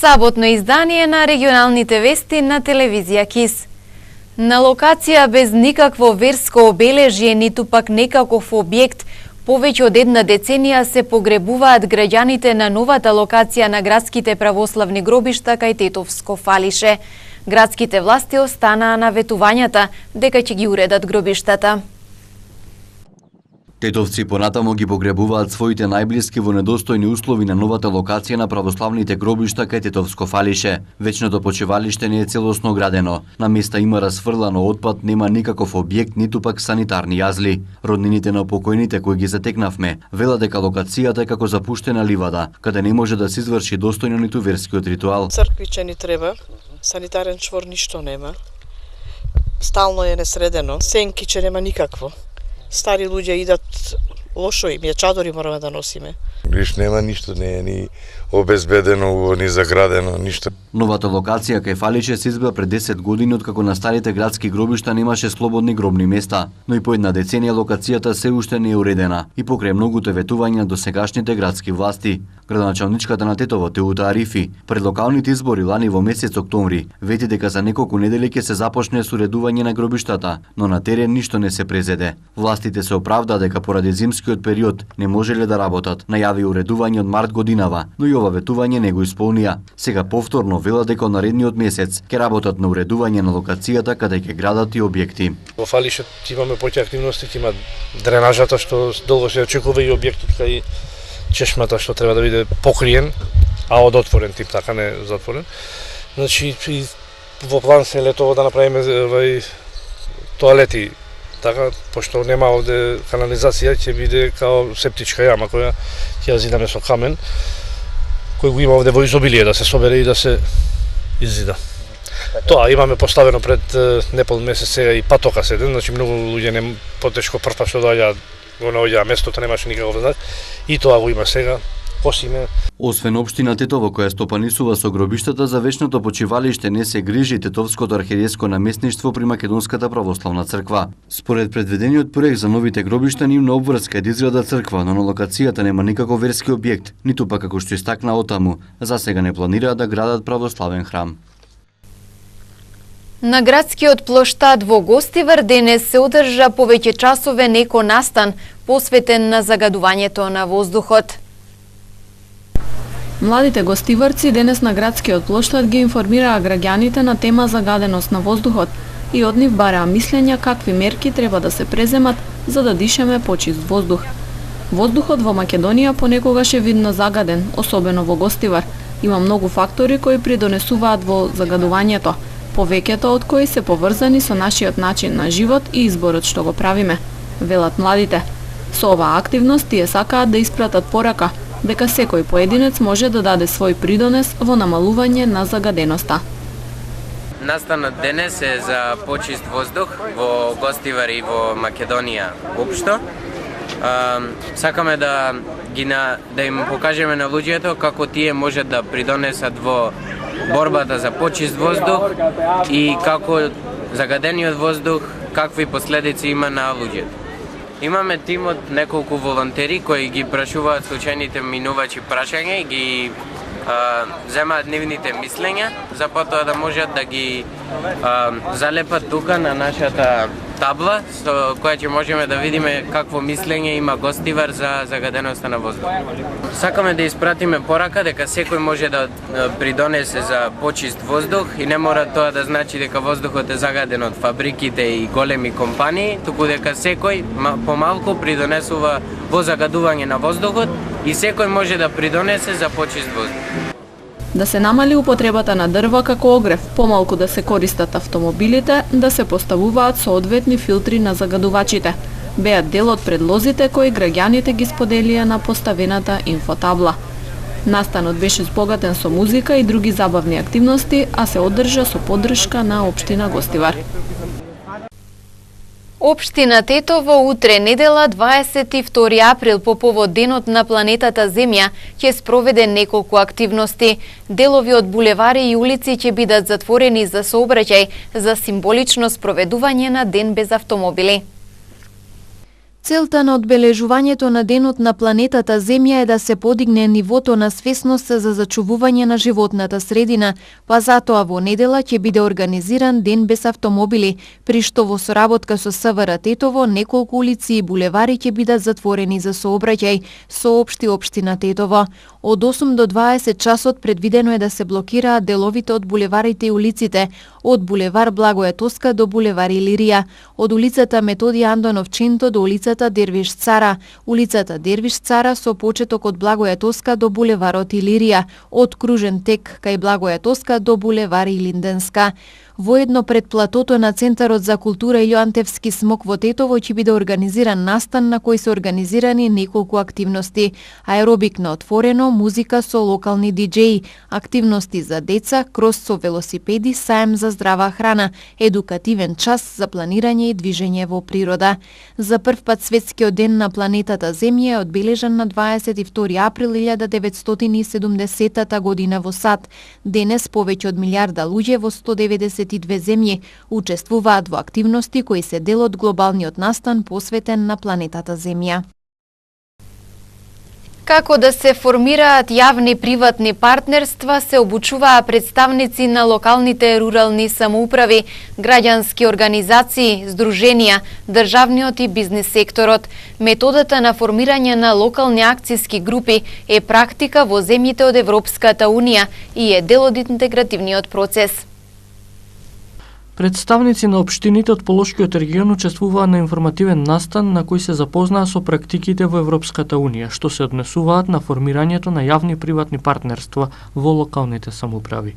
Саботно издание на регионалните вести на телевизија КИС. На локација без никакво верско обележје, ниту пак некаков објект, повеќе од една деценија се погребуваат граѓаните на новата локација на градските православни гробишта кај Тетовско фалише. Градските власти останаа на ветувањата дека ќе ги уредат гробиштата. Тетовци понатамо ги погребуваат своите најблиски во недостојни услови на новата локација на православните гробишта кај Тетовско фалише. Вечното почивалиште не е целосно градено. На места има расфрлано отпад, нема никаков објект, ниту пак санитарни јазли. Роднините на покојните кои ги затекнавме велат дека локацијата е како запуштена ливада, каде не може да се изврши достојно ниту верскиот ритуал. Црквиче ни треба, санитарен чвор ништо нема. Стално е несредено, сенкиче нема никакво. Стари луѓе идат, лошо им е, чадори мораме да носиме. Виш нема ништо, не е ни обезбедено, ни заградено, ништо. Новата локација кај Фалише се избра пред 10 години откако на старите градски гробишта немаше слободни гробни места, но и по една деценија локацијата се уште не е уредена и покрај многуте ветувања до сегашните градски власти. Градоначалничката на Тетово Теута Арифи пред локалните избори лани во месец октомври вети дека за неколку недели ќе се започне со уредување на гробиштата, но на терен ништо не се презеде. Властите се оправдаа дека поради зимскиот период не можеле да работат. Најави уредување од март годинава, но и ова ветување не го исполнија. Сега повторно велат дека наредниот месец ќе работат на уредување на локацијата каде ќе градат и објекти. Во Фалише имаме поќе активности, има дренажата што долго се очекува и објектот кај чешмата што треба да биде покриен, а од отворен тип, така не затворен. Значи и во план се летово да направиме тоалети, така, пошто нема овде канализација, ќе биде као септичка јама која ќе ја зидаме со камен, кој го има овде во изобилие да се собере и да се иззида. Тоа имаме поставено пред непол месец сега и патока седен, значи многу луѓе не потешко првпат што доаѓаат го наоѓаа местото, немаше никаков знак и тоа го има сега. Косиме. Освен општина Тетово која стопанисува со гробиштата, за вечното почивалиште не се грижи Тетовското архиерейско наместништво при Македонската православна црква. Според предвидениот проект за новите гробишта нивна обврска е да изграда црква, но на локацијата нема никаков верски објект, ниту пак како што истакна отаму, за сега не планираат да градат православен храм. На градскиот плоштад во Гостивар денес се одржа повеќе часове неко настан посветен на загадувањето на воздухот. Младите гостиварци денес на градскиот плоштад ги информираа граѓаните на тема загаденост на воздухот и од нив бараа мислења какви мерки треба да се преземат за да дишеме почист воздух. Воздухот во Македонија понекогаш е видно загаден, особено во Гостивар. Има многу фактори кои придонесуваат во загадувањето, повеќето од кои се поврзани со нашиот начин на живот и изборот што го правиме, велат младите. Со оваа активност тие сакаат да испратат порака дека секој поединец може да даде свој придонес во намалување на загаденоста. Настанот денес е за почист воздух во Гостивар и во Македонија општо. Сакаме да им покажеме на луѓето како тие може да придонесат во борбата за почист воздух и како загадениот воздух какви последици има на луѓето. Имаме тим од неколку волонтери кои ги прашуваат случајните минувачи прашања и ги земаат нивните мислења за потоа да можат да ги залепат тука на нашата табла со која ќе можеме да видиме какво мислење има Гостивар за загаденоста на воздух. Сакаме да испратиме порака дека секој може да придонесе за почист воздух и не мора тоа да значи дека воздухот е загаден од фабриките и големи компании, туку дека секој помалку придонесува во загадување на воздухот и секој може да придонесе за почист воздух. Да се намали употребата на дрва како огрев, помалку да се користат автомобилите, да се поставуваат соодветни филтри на загадувачите. Беа дел од предлозите кои граѓаните ги споделија на поставената инфотабла. Настанот беше збогатен со музика и други забавни активности, а се одржа со поддршка на општина Гостивар. Општина Тетово утре недела 22 април по повод денот на планетата Земја ќе спроведе неколку активности. Делови од булевари и улици ќе бидат затворени за сообраќај за символично спроведување на ден без автомобили. Целта на одбележувањето на Денот на планетата Земја е да се подигне нивото на свесност за зачувување на животната средина, па затоа во недела ќе биде организиран Ден без автомобили, при што во соработка со СВР Тетово неколку улици и булевари ќе бидат затворени за сообраќај, соопшти општина Тетово. Од 8 до 20 часот предвидено е да се блокираат деловите од булеварите и улиците, од булевар Благоje Тоска до булевар Илирија, од улицата Методи Андонов Чинто до улицата Дервиш Цара, улицата Дервиш Цара со почеток од Благоje Тоска до булеварот Илирија, од Кружен тек кај Благоje Тоска до булевар Илинденска. Воедно пред платото на Центарот за култура Илјо Антевски смок во Тетово ќе биде организиран настан на кој се организирани неколку активности: аеробик на отворено, музика со локални диџеи, активности за деца, крос со велосипеди, саем за здрава храна, едукативен час за планирање и движење во природа. За прв пат светскиот ден на планетата Земја е одбележан на 22 април 1970 година во САД. Денес повеќе од милиарда луѓе во 192 земји учествуваат во активности кои се дел од глобалниот настан посветен на планетата Земја. Како да се формираат јавни-приватни партнерства се обучуваа представници на локалните рурални самоуправи, граѓански организации, здруженија, државниот и бизнис секторот. Методата на формирање на локални акцијски групи е практика во земјите од Европската Унија и е дел од интегративниот процес. Представници на општините од Полошкиот регион учествуваа на информативен настан на кој се запознаа со практиките во Европската Унија, што се однесуваат на формирањето на јавни-приватни партнерства во локалните самоуправи.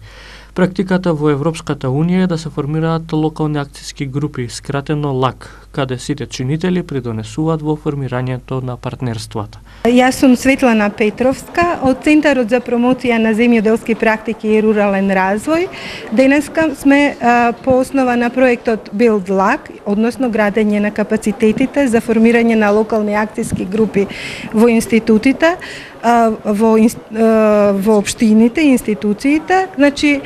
Практиката во Европската Унија е да се формираат локални акцијски групи, скратено ЛАК, каде сите чинители придонесуваат во формирањето на партнерствата. Јас сум Светлана Петровска од Центарот за промоција на земјоделски практики и рурален развој. Денеска сме по основа на проектот Build LAC, односно градење на капацитетите за формирање на локални акцијски групи во институтите, во општините и институциите. Значи,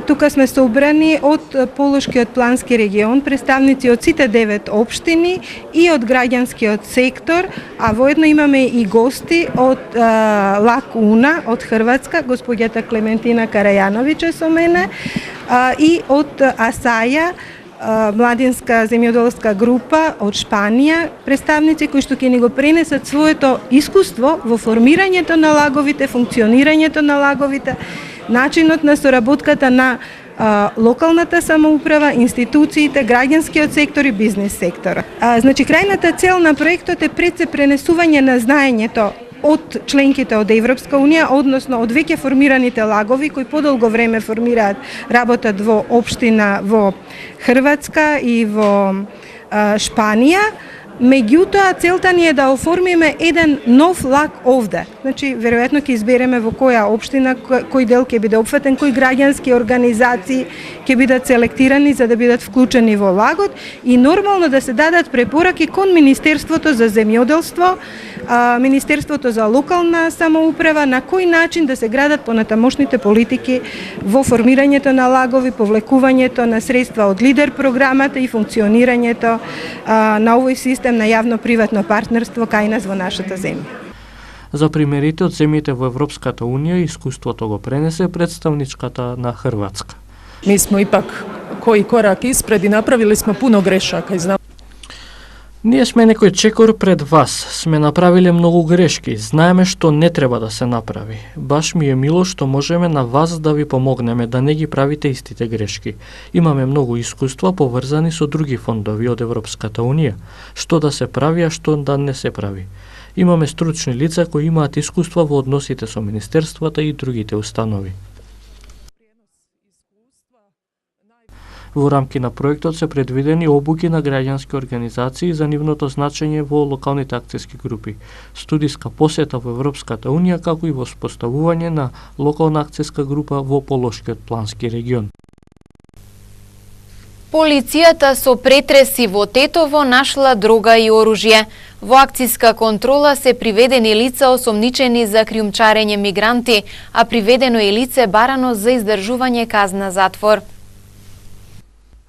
тука сме собрани од Полошкиот плански регион, представници од сите 9 општини и од граѓанскиот сектор, а воедно имаме и гости од ЛАК УНА од Хрватска, господјата Клементина Карајановиќ со мене, и од АСАја, младинска земјоделска група од Шпанија, представници кои што ќе ни го пренесат своето искуство во формирањето на лаговите, функционирањето на лаговите, начинот на соработката на локалната самоуправа, институциите, граѓанскиот сектор и бизнес сектор. Значи, крајната цел на проектот е пред се пренесување на знаењето од членките од Европска Унија, односно од веќе формираните лагови кои подолго време формираат, работат во општина во Хрватска и во Шпанија. Меѓутоа, целта ни е да оформиме еден нов лак овде. Значи, веројатно ќе избереме во која општина, кој дел ќе биде опфатен, кои граѓански организации ќе бидат селектирани за да бидат вклучени во лагот и нормално да се дадат препораки кон Министерството за земјоделство, Министерството за локална самоуправа, на кој начин да се градат понатамошните политики во формирањето на лагови, повлекувањето на средства од лидер програмата и функционирањето на овој систем на јавно-приватно партнерство кај нас во нашата земја. За примерите од земјите во Европската Унија искуството го пренесе представничката на Хрватска. Mi smo ipak koji korak ispred i napravili smo puno grešaka i znamo. Ние сме некој чекор пред вас, сме направиле многу грешки, знаеме што не треба да се направи. Баш ми е мило што можеме на вас да ви помогнеме да не ги правите истите грешки. Имаме многу искуства поврзани со други фондови од Европската Унија, што да се прави, а што да не се прави. Имаме стручни лица кои имаат искуства во односите со министерствата и другите установи. Во рамки на проектот се предвидени обуки на граѓански организации за нивното значење во локалните акцијски групи, студиска посета во Европската Унија, како и воспоставување на локална акцијска група во Полошкиот плански регион. Полицијата со претреси во Тетово нашла дрога и оружје. Во акцијска контрола се приведени лица осомничени за криумчарење мигранти, а приведено е лице барано за издржување казна затвор.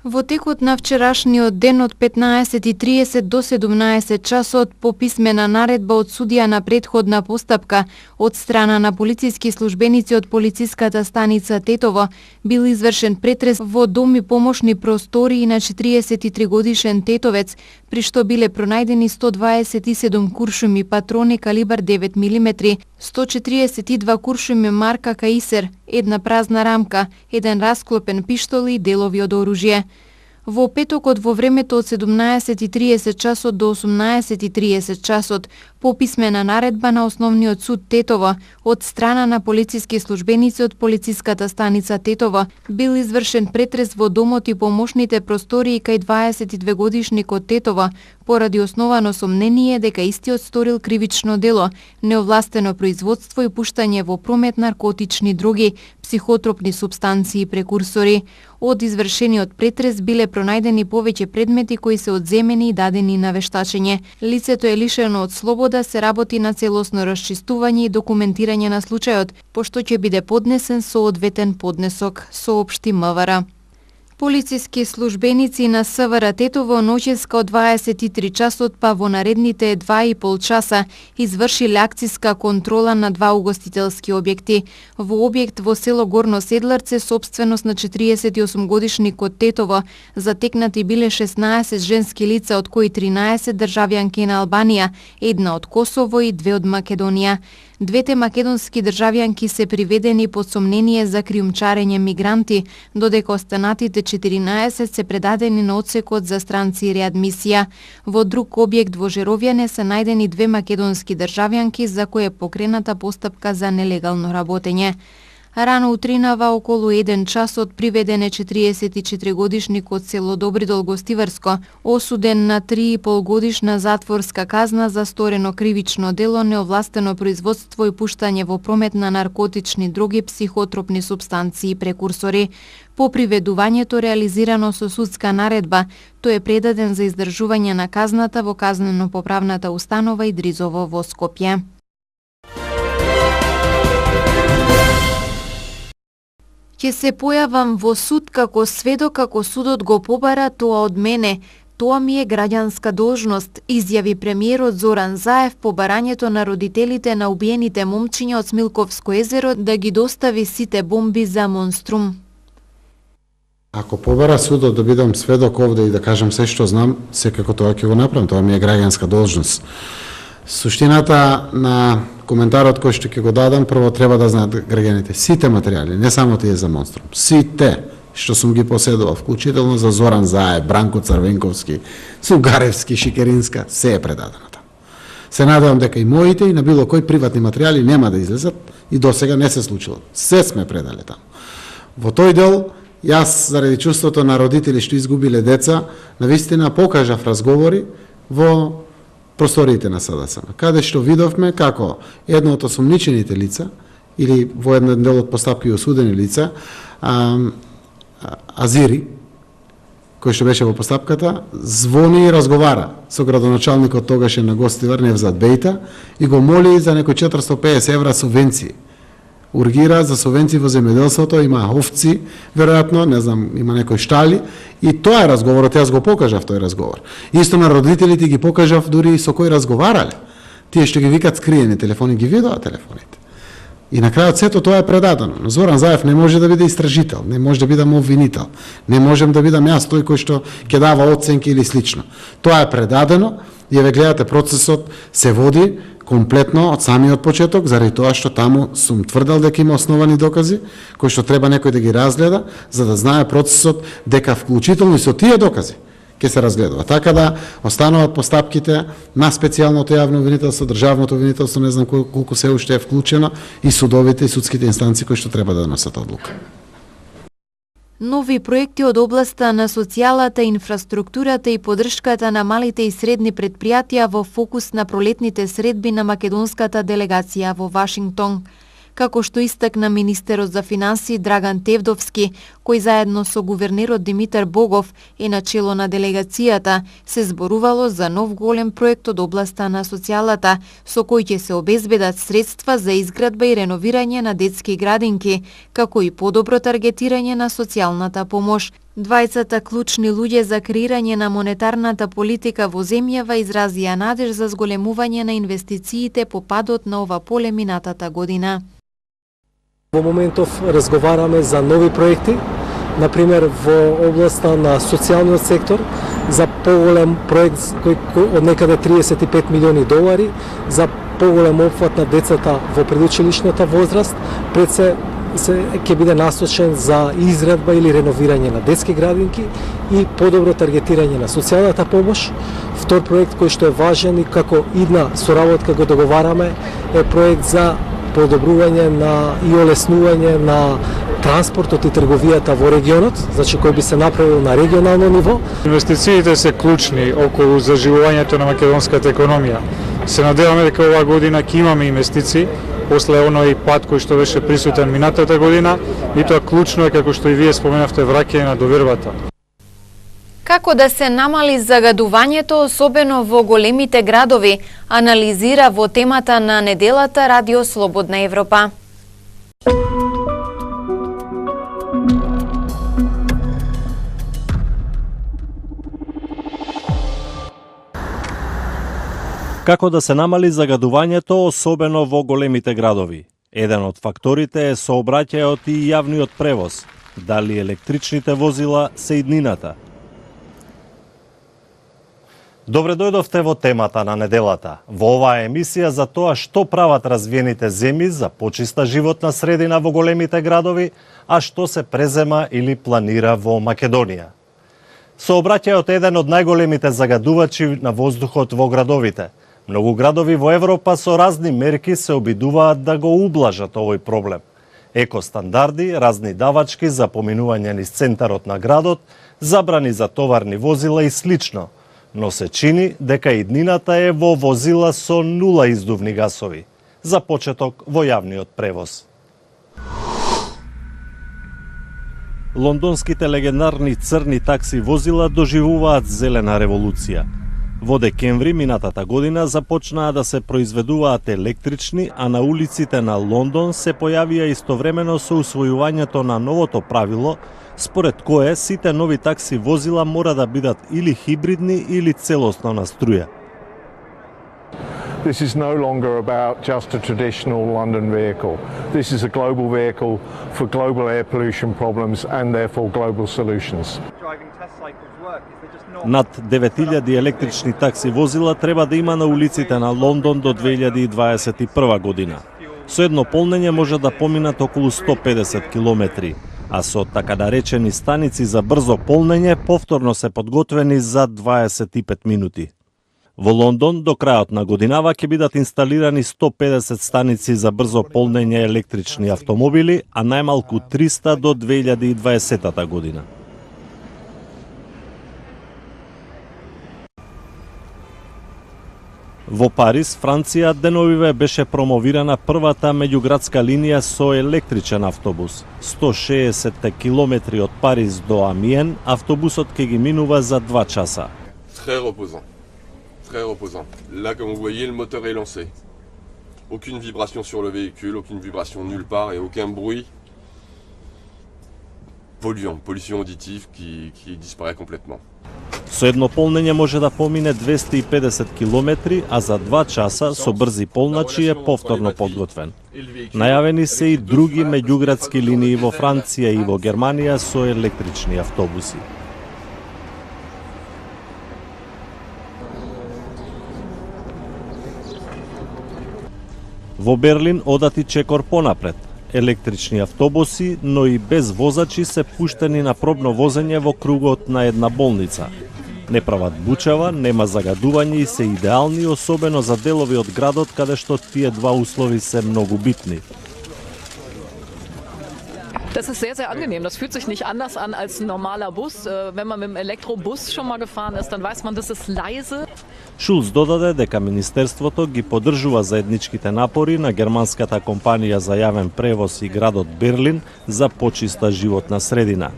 Во текот на вчерашниот ден од 15:30 до 17 часот по писмена наредба од судија на претходна постапка од страна на полициски службеници од полициската станица Тетово бил извршен претрес во дом и помошни простории на 43 годишен тетовец, при што биле пронајдени 127 куршуми патрони калибар 9 мм, 142 куршуми марка Каисер, една празна рамка, еден расклопен пиштол и делови од оружје. Во петокот во времето од 17:30 часот до 18:30 часот по писмена наредба на Основниот суд Тетово од страна на полициски службеници од полициската станица Тетово бил извршен претрес во домот и помошните простории кај 22 годишникот Тетово поради основано сомнение дека истиот сторил кривично дело, неовластено производство и пуштање во промет наркотични дроги, психотропни супстанции и прекурсори. Од извршениот претрес биле пронајдени повеќе предмети кои се одземени и дадени на вештачење. Лицето е лишено од слобода, се работи на целосно расчистување и документирање на случајот, пошто ќе биде поднесен соодветен поднесок, соопшти МВР. Полициски службеници на СВР Тетово ноческа од 23 часот па во наредните 2,5 часа извршиле акциска контрола на два угостителски објекти. Во објект во село Горно Седларце, собственост на 48 годишникот Тетово, затекнати биле 16 женски лица, од кои 13 државјанки на Албанија, една од Косово и две од Македонија. Двете македонски државјанки се приведени под сомнение за криумчарење мигранти, додека останатите 14 се предадени на одсекот за странци и реадмисија. Во друг објект во Жеровјане се најдени две македонски државјанки за кои е покрената постапка за нелегално работење. Рано утринава околу 1 часот приведен е 44 годишник од село Добридол Гостиварско, осуден на 3,5 годишна затворска казна за сторено кривично дело, неовластено производство и пуштање во промет на наркотични дроги, психотропни супстанции и прекурсори. По приведувањето реализирано со судска наредба, тој е предаден за издржување на казната во казнено-поправната установа Идризово во Скопје. Ќе се појавам во суд како сведок ако судот го побара тоа од мене. Тоа ми е граѓанска должност, изјави премиерот Зоран Заев по барањето на родителите на убиените момчиња од Смилковско езеро да ги достави сите бомби за Монструм. Ако побара судот да бидам сведок овде и да кажам се што знам, секако тоа ќе го направам, тоа ми е граѓанска должност. Суштината на коментарот кој што ќе го дадам, прво треба да знаат граѓаните сите материјали, не само тие за Монструм, сите што сум ги поседувал, вклучително за Зоран Заев, Бранко Црвенковски, Сугаревски, Шикеринска, се е предадено таму. Се надевам дека и моите и на било кој приватни материјали нема да излезат и досега не се случило. Се сме предале таму. Во тој дел, јас заради чувството на родители што изгубиле деца, навистина покажав разговори во просториите на СДСМ, каде што видовме како едно од осомничените лица или во еден дел од постапки осудени лица, Азири, кој што беше во постапката, звони и разговара со градоначалникот тогаше на Гостивар Невзат Бејта и го моли за некои 450 евра субвенции. Ургира за субвенции во земјоделството, има овци, веројатно, не знам, има некои штали, и тоа е разговорот, јас го покажав тој разговор. Исто на родителите ги покажав дури и со кои разговарале. Тие што ги викат скриени телефони, ги видоа телефоните. И на крајот сето тоа е предадено. Но Зоран Заев не може да биде истражител, не може да биде обвинител, не можем да бидам јас тој кој што ќе дава оценки или слично. Тоа е предадено, и ве гледате процесот се води комплетно од самиот почеток, заради тоа што таму сум тврдел дека има основани докази, кои што треба некој да ги разгледа, за да знае процесот дека вклучително и со тие докази ќе се разгледува. Така да остануваат постапките на специјалното јавно обвинителство, државното обвинителство, не знам колку се уште е вклучено, и судовите и судските инстанции кои што треба да донесат одлука. Нови проекти од областа на социјалата, инфраструктурата и поддршката на малите и средни предпријатија во фокус на пролетните средби на македонската делегација во Вашингтон. Како што истакна министерот за финансии Драган Тевдовски, кој заедно со гувернерот Димитар Богов е начело на делегацијата, се зборувало за нов голем проект од областа на социјалата, со кој ќе се обезбедат средства за изградба и реновирање на детски градинки, како и подобро таргетирање на социјалната помош. Двајцата клучни луѓе за креирање на монетарната политика во земјава изразија надеж за зголемување на инвестициите по падот на ова поле минатата година. Во моментов разговараме за нови проекти, например во областа на социјалниот сектор, за поголем проект кој од некаде 35 милиони долари, за поголем опфат на децата во предучилишната возраст, пред се ќе биде насочен за изградба или реновирање на детски градинки и подобро таргетирање на социјалната помош. Втор проект кој што е важен и како идна соработка го договараме е проект за подобрување и олеснување на транспортот и трговијата во регионот, значи кој би се направил на регионално ниво. Инвестициите се клучни околу заживувањето на македонската економија. Се надеваме дека оваа година ќе имаме инвестиции, после оној пат кој што беше присутен минатата година, и тоа клучно е, како што и вие споменавте, враќање на довербата. Како да се намали загадувањето, особено во големите градови, анализира во темата на неделата Радио Слободна Европа. Како да се намали загадувањето, особено во големите градови? Еден од факторите е сообраќајот и јавниот превоз. Дали електричните возила се иднината? Добре дојдовте во темата на неделата. Во оваа емисија за тоа што прават развиените земји за почиста животна средина во големите градови, а што се презема или планира во Македонија. Сообраќајот е еден од најголемите загадувачи на воздухот во градовите. Многу градови во Европа со разни мерки се обидуваат да го ублажат овој проблем. Екостандарди, разни давачки за поминување низ центарот на градот, забрани за товарни возила и слично. Но се чини дека иднината е во возила со нула издувни гасови. За почеток во јавниот превоз. Лондонските легендарни црни такси возила доживуваат зелена револуција. Во декември минатата година започнаа да се произведуваат електрични, а на улиците на Лондон се појавија истовремено со усвојувањето на новото правило, според кое сите нови такси возила мора да бидат или хибридни или целосно на струја. This is no longer about just a traditional London vehicle. This is a global vehicle for global air pollution problems and therefore global solutions. Над 9000 електрични такси возила треба да има на улиците на Лондон до 2021 година. Со едно полнење може да поминат околу 150 километри, а со така наречени станици за брзо полнење повторно се подготвени за 25 минути. Во Лондон до крајот на годинава ќе бидат инсталирани 150 станици за брзо полнење електрични автомобили, а најмалку 300 до 2020 година. Во Париз, Франција, деновиве беше промовирана првата меѓуградска линија со електричен автобус. 160 километри од Париз до Амиен, автобусот ќе ги минува за 2 часа. Très reposant. Très reposant. Là, comme vous voyez, le moteur est lancé. Aucune vibration sur le véhicule, aucune vibration nulle part et aucun bruit polluant, pollution auditive qui disparaît complètement. Со едно полнење може да помине 250 километри, а за 2 часа со брзи полначи е повторно подготвен. Најавени се и други меѓуградски линии во Франција и во Германија со електрични автобуси. Во Берлин одат и чекор понапред. Електрични автобуси, но и без возачи се пуштени на пробно возење во кругот на една болница. Не прават бучава, нема загадување и се идеални, особено за делови од градот каде што тие два услови се многу битни. Das ist sehr, sehr angenehm. Das fühlt sich nicht anders an als ein normaler Bus. Wenn man mit dem Elektrobus schon mal gefahren ist, dann weiß man, das ist leise. Шулц додаде дека Министерството ги поддржува заедничките напори на германската компанија за јавен превоз и градот Берлин за почиста животна средина.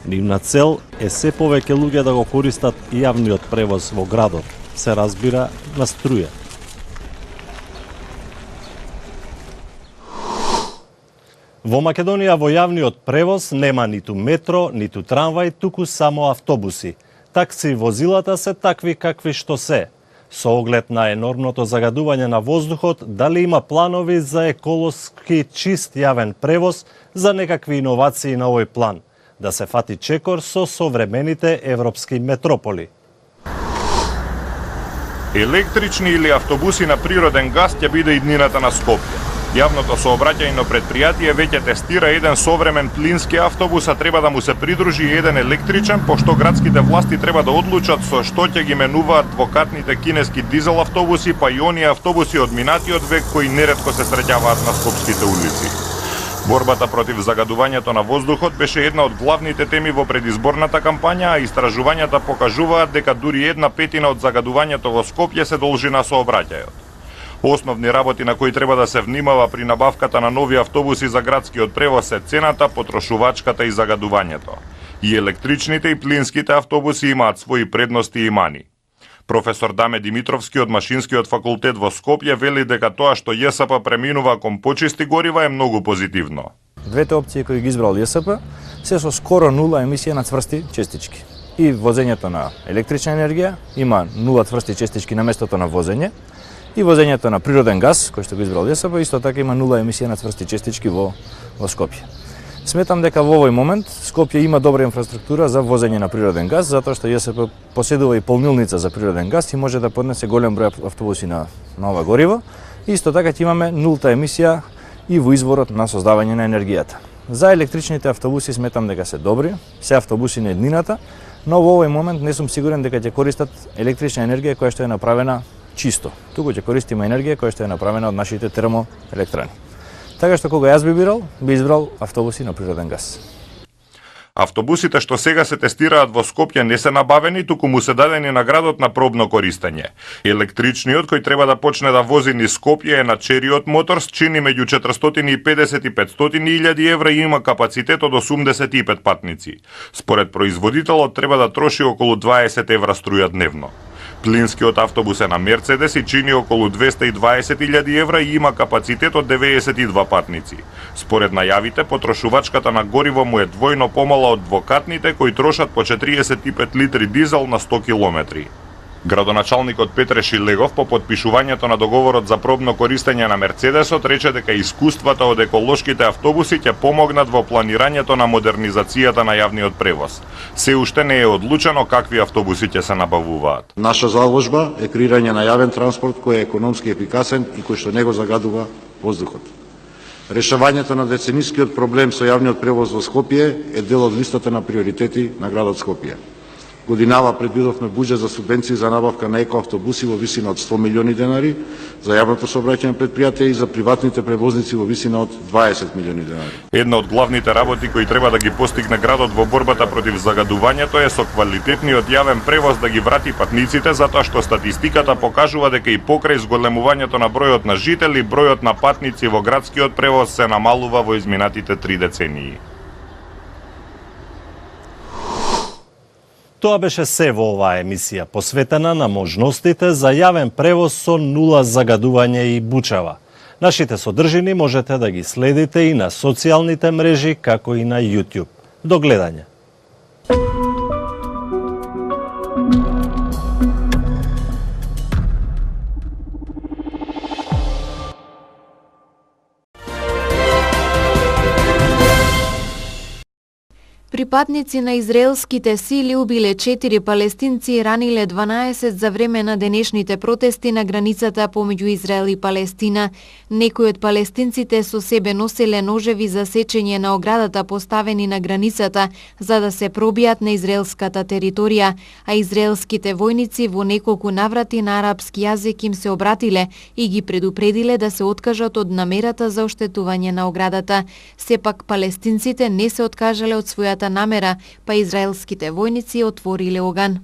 Нивна цел е се повеќе луѓе да го користат јавниот превоз во градот, се разбира на струја. Во Македонија во јавниот превоз нема ниту метро, ниту трамвај, туку само автобуси. Такси возилата се такви какви што се. Со оглед на енормното загадување на воздухот, дали има планови за еколоски чист јавен превоз, за некакви иновации на овој план? Да се фати чекор со современите европски метрополи. Електрични или автобуси на природен газ ќе биде иднината на Скопје. Јавното сообраќајно предпријатие веќе тестира еден современ плински автобус, а треба да му се придружи еден електричен, пошто градските власти треба да одлучат со што ќе ги менуваат двокатните кинески дизел автобуси, па и оние автобуси од минатиот век кои неретко се среќаваат на скопските улици. Борбата против загадувањето на воздухот беше една од главните теми во предизборната кампања, а истражувањата покажуваат дека дури 1/5 од загадувањето во Скопје се должи на сообраќајот. Основни работи на кои треба да се внимава при набавката на нови автобуси за градскиот превоз се цената, потрошувачката и загадувањето. И електричните и плинските автобуси имаат своји предности и мани. Професор Даме Димитровски од Машинскиот факултет во Скопје вели дека тоа што ЈСП преминува кон почисти горива е многу позитивно. Двете опции кои ги избрал ЈСП се со скоро нула емисија на цврсти честички. И возењето на електрична енергија има нула цврсти честички на местото на возење, и возењето на природен газ, кој што го избрал ЈСП, исто така има нула емисија на цврсти честички во Скопје. Сметам дека во овој момент Скопје има добра инфраструктура за возење на природен газ, затоа што ЈСП поседува и полнилница за природен газ и може да поднесе голем број автобуси на ова гориво. Исто така ќе имаме нулта емисија и во изворот на создавање на енергијата. За електричните автобуси сметам дека се добри, се автобуси на еднината, но во овој момент не сум сигурен дека ќе користат електрична енергија која што е направена чисто. Туку ќе користиме енергија која што е направена од нашите термоелектрани. Така што кога јас би избрал автобуси на природен газ. Автобусите што сега се тестираат во Скопје не се набавени, туку му се дадени на градот на пробно користење. Електричниот кој треба да почне да вози низ Скопје е на Чериот Моторс, чини меѓу 450 и 500.000 евра и има капацитет од 85 патници. Според производителот треба да троши околу 20 евра струја дневно. Плинскиот автобус е на Мерцедес и чини околу 220.000 евра и има капацитет од 92 патници. Според најавите, потрошувачката на гориво му е двојно помала од двокатните кои трошат по 45 литри дизел на 100 километри. Градоначалникот Петре Шилегов по подпишувањето на договорот за пробно користење на Мерцедесот рече дека искуствата од еколошките автобуси ќе помогнат во планирањето на модернизацијата на јавниот превоз. Се уште не е одлучено какви автобуси ќе се набавуваат. Наша заложба е креирање на јавен транспорт кој е економски ефикасен и кој што не го загадува воздухот. Решавањето на деценискиот проблем со јавниот превоз во Скопје е дел од листата на приоритети на градот Скопје. Годинава предвидовме буџет за субвенции за набавка на екоавтобуси во висина од 100 милиони денари, за јавното сообраќајно предпријатие и за приватните превозници во висина од 20 милиони денари. Една од главните работи кои треба да ги постигне градот во борбата против загадувањето е со квалитетниот јавен превоз да ги врати патниците, затоа што статистиката покажува дека и покрај зголемувањето на бројот на жители, бројот на патници во градскиот превоз се намалува во изминатите 3 децении. Тоа беше се во оваа емисија, посветена на можностите за јавен превоз со нула загадување и бучава. Нашите содржини можете да ги следите и на социјалните мрежи, како и на YouTube. До гледање. Припадници на израелските сили убиле 4 палестинци и раниле 12 за време на денешните протести на границата помеѓу Израел и Палестина. Некои од палестинците со себе носеле ножеви за сечење на оградата поставени на границата за да се пробијат на израелската територија, а израелските војници во неколку наврати на арапски јазик им се обратиле и ги предупредиле да се откажат од намерата за оштетување на оградата. Сепак палестинците не се откажале од својата намера, па израелските војници отвориле оган.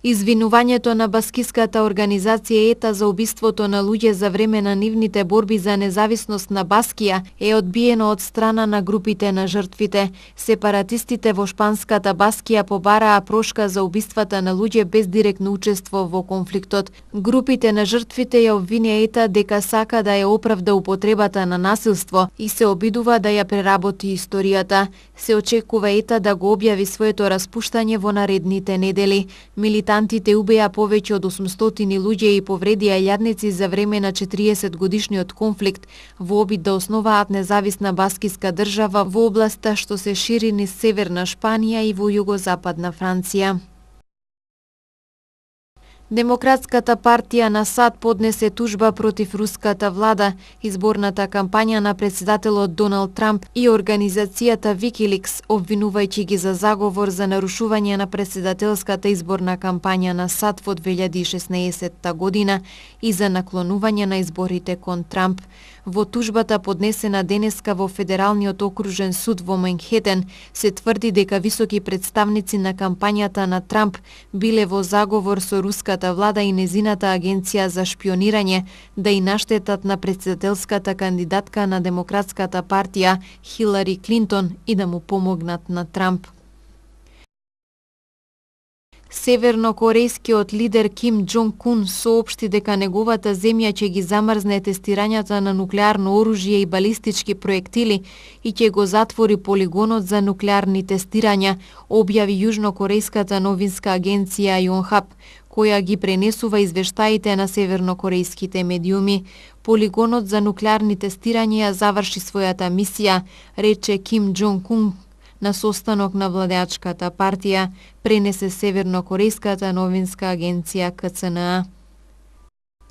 Извинувањето на баскиската организација ЕТА за убиството на луѓе за време на нивните борби за независност на Баскија е одбиено од страна на групите на жртвите. Сепаратистите во шпанската Баскија побараа прошка за убиствата на луѓе без директно учество во конфликтот. Групите на жртвите ја обвинија ЕТА дека сака да ја оправда употребата на насилство и се обидува да ја преработи историјата. Се очекува ЕТА да го објави своето распуштање во наредните недели. Милитантите убеа повеќе од 800 луѓе и повредија илјадници за време на 40-годишниот конфликт во обид да основаат независна баскиска држава во областа што се шири низ северна Шпанија и во југозападна Франција. Демократската партија на САД поднесе тужба против руската влада, изборната кампања на председателот Доналд Трамп и организацијата Wikileaks, обвинувајќи ги за заговор за нарушување на председателската изборна кампања на САД во 2016 година и за наклонување на изборите кон Трамп. Во тужбата поднесена денеска во Федералниот окружен суд во Манхетен се тврди дека високи представници на кампањата на Трамп биле во заговор со руската влада и незината агенција за шпионирање да и наштетат на председателската кандидатка на Демократската партија Хилари Клинтон и да му помогнат на Трамп. Севернокорејскиот лидер Ким Џонг Ун соопшти дека неговата земја ќе ги замрзне тестирањата на нуклеарно оружје и балистички проектили и ќе го затвори полигонот за нуклеарни тестирања, објави јужнокорејската новинска агенција Јонхап, која ги пренесува извештаите на севернокорејските медиуми. Полигонот за нуклеарни тестирања заврши својата мисија, рече Ким Џонг Ун на состанок на владеачката партија, пренесе севернокорејската новинска агенција КЦНА.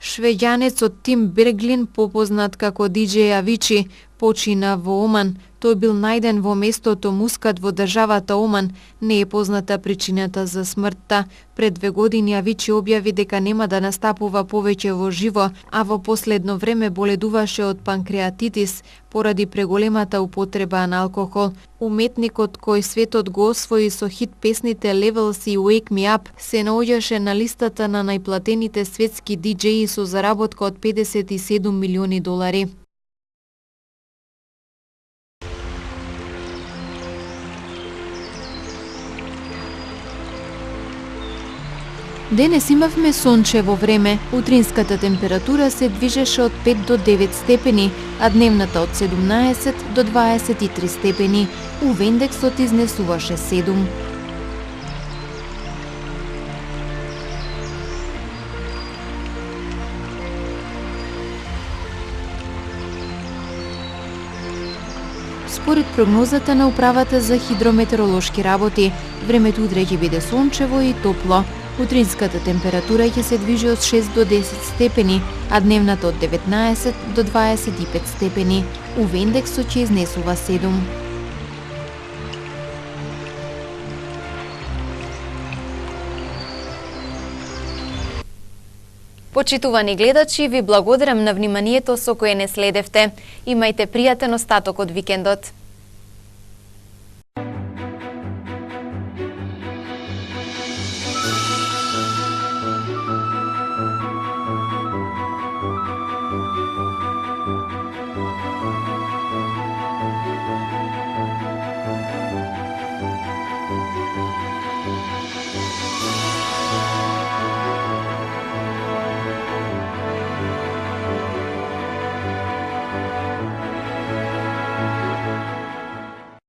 Швеѓанецот Тим Берглин, попознат како DJ Avicii, почина во Оман. Тој бил најден во местото Мускат во државата Оман. Не е позната причината за смртта. Пред 2 години Авичи објави дека нема да настапува повеќе во живо, а во последно време боледуваше од панкреатитис поради преголемата употреба на алкохол. Уметникот кој светот го освои со хит песните Levels и Wake Me Up се наоѓаше на листата на најплатените светски диџеи со заработка од $57 милиони. Денес имавме сончево време. Утринската температура се движеше од 5 до 9 степени, а дневната од 17 до 23 степени. УВ индексот изнесуваше 7. Според прогнозата на Управата за хидрометеоролошки работи, времето утре ќе биде сончево и топло. Утринската температура ќе се движи од 6 до 10 степени, а дневната од 19 до 25 степени. УВ индексот ќе изнесува 7. Почитувани гледачи, ви благодарам на вниманието со кое не следевте. Имајте пријатен остаток од викендот.